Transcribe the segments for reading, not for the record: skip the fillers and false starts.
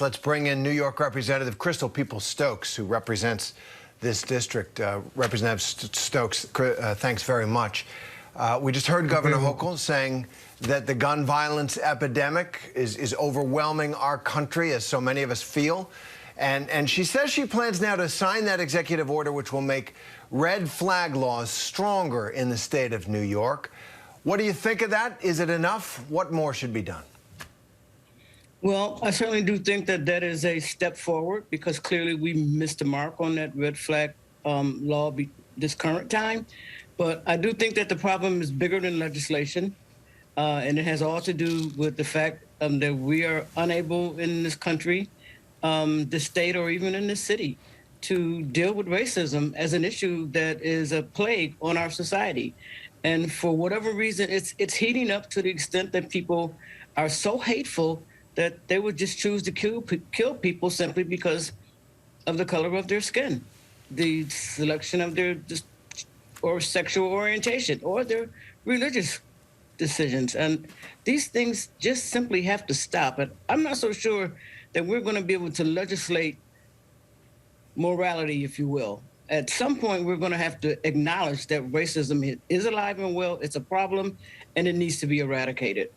Let's bring in New York Representative Crystal Peoples-Stokes, who represents this district. Representative Stokes, thanks very much. We just heard Governor Hochul saying that the gun violence epidemic is overwhelming our country, as so many of us feel. And she says she plans now to sign that executive order, which will make red flag laws stronger in the state of New York. What do you think of that? Is it enough? What more should be done? Well, I certainly do think that that is a step forward, because clearly we missed the mark on that red flag law this current time. But I do think that the problem is bigger than legislation, and it has all to do with the fact that we are unable in this country, the state, or even in this city, to deal with racism as an issue that is a plague on our society. And for whatever reason, it's heating up to the extent that people are so hateful that they would just choose to kill people simply because of the color of their skin, the selection of their or sexual orientation, or their religious decisions. And these things just simply have to stop. And I'm not so sure that we're going to be able to legislate morality, if you will. At some point, we're going to have to acknowledge that racism is alive and well, it's a problem, and it needs to be eradicated.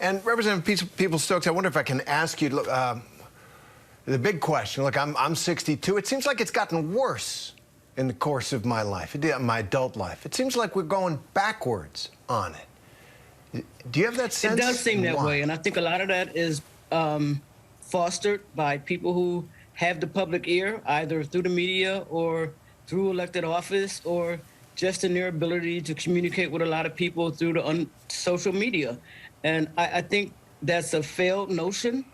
And Representative Peoples-Stokes, I wonder if I can ask you, look, the big question. Look, I'm 62. It seems like it's gotten worse in the course of my life, my adult life. It seems like we're going backwards on it. Do you have that sense? It does seem that way, and I think a lot of that is fostered by people who have the public ear, either through the media or through elected office, or just in their ability to communicate with a lot of people through the social media. And I think that's a failed notion.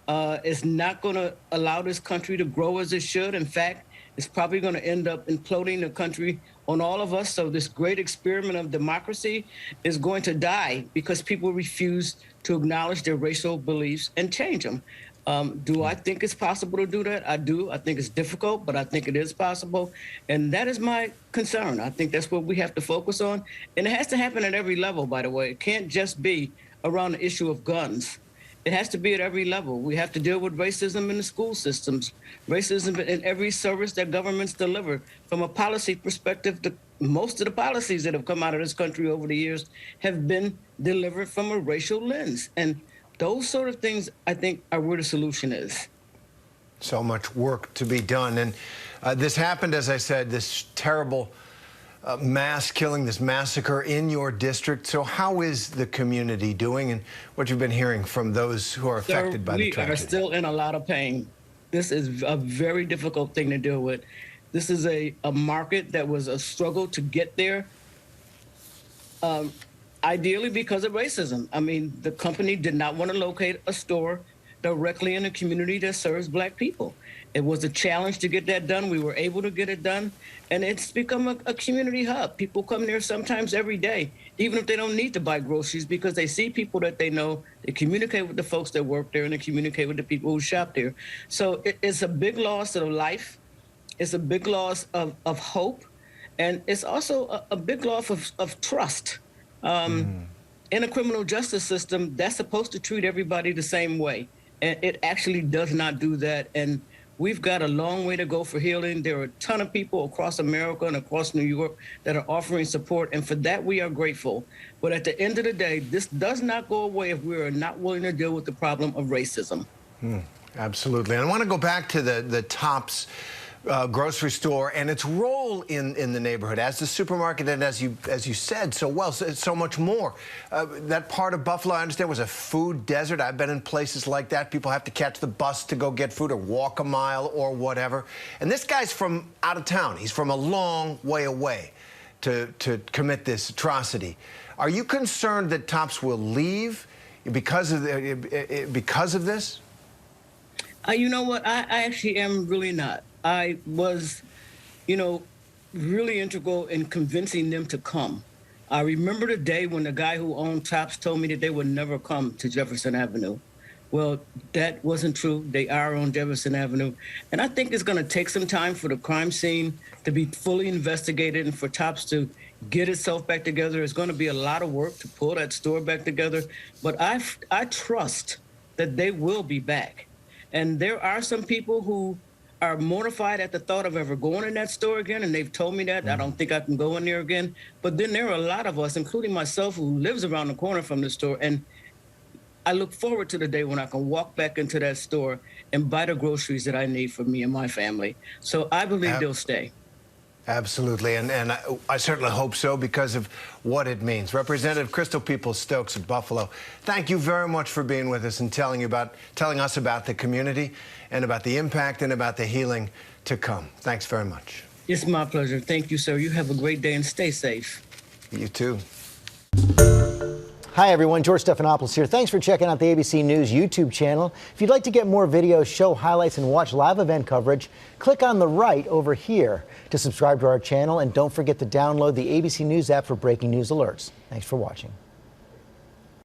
It's not going to allow this country to grow as it should. In fact, it's probably going to end up imploding the country on all of us. So this great experiment of democracy is going to die because people refuse to acknowledge their racial beliefs and change them. Do I think it's possible to do that? I do. I think it's difficult, but I think it is possible. And that is my concern. I think that's what we have to focus on. And it has to happen at every level, by the way. It can't just be around the issue of guns. It has to be at every level. We have to deal with racism in the school systems, racism in every service that governments deliver. From a policy perspective, most of the policies that have come out of this country over the years have been delivered from a racial lens. And those sort of things, I think, are where the solution is. So much work to be done. And this happened, as I said, this terrible mass killing, this massacre in your district. So how is the community doing, and what you've been hearing from those who are affected by the tragedy? We are still in a lot of pain. This is a very difficult thing to deal with. This is a market that was a struggle to get there, ideally because of racism. I mean, the company did not want to locate a store directly in a community that serves Black people. It was a challenge to get that done. We were able to get it done, and it's become a community hub. People come there sometimes every day, even if they don't need to buy groceries, because they see people that they know, they communicate with the folks that work there, and they communicate with the people who shop there. So it's a big loss of life. It's a big loss of hope, and it's also a big loss of trust. In a criminal justice system, that's supposed to treat everybody the same way, and it actually does not do that. And we've got a long way to go for healing. There are a ton of people across America and across New York that are offering support, and for that we are grateful. But at the end of the day, this does not go away if we are not willing to deal with the problem of racism. Absolutely. And I want to go back to the Tops grocery store and its role in the neighborhood as the supermarket, and as you said so well, so much more. That part of Buffalo, I understand, was a food desert. I've been in places like that. People have to catch the bus to go get food or walk a mile or whatever. And this guy's from out of town. He's from a long way away to commit this atrocity. Are you concerned that Tops will leave because of this? You know what? I actually am really not. I was, really integral in convincing them to come. I remember the day when the guy who owned Tops told me that they would never come to Jefferson Avenue. Well, that wasn't true. They are on Jefferson Avenue. And I think it's going to take some time for the crime scene to be fully investigated and for Tops to get itself back together. It's going to be a lot of work to pull that store back together. But I trust that they will be back. And there are some people who are mortified at the thought of ever going in that store again, and they've told me that. I don't think I can go in there again. But then there are a lot of us, including myself, who lives around the corner from the store, and I look forward to the day when I can walk back into that store and buy the groceries that I need for me and my family. So I believe they'll stay. Absolutely, and I certainly hope so because of what it means. Representative Crystal Peoples-Stokes of Buffalo, thank you very much for being with us and telling us about the community and about the impact and about the healing to come. Thanks very much. It's my pleasure. Thank you, sir. You have a great day and stay safe. You too. Hi, everyone. George Stephanopoulos here. Thanks for checking out the ABC News YouTube channel. If you'd like to get more videos, show highlights, and watch live event coverage, click on the right over here to subscribe to our channel. And don't forget to download the ABC News app for breaking news alerts. Thanks for watching.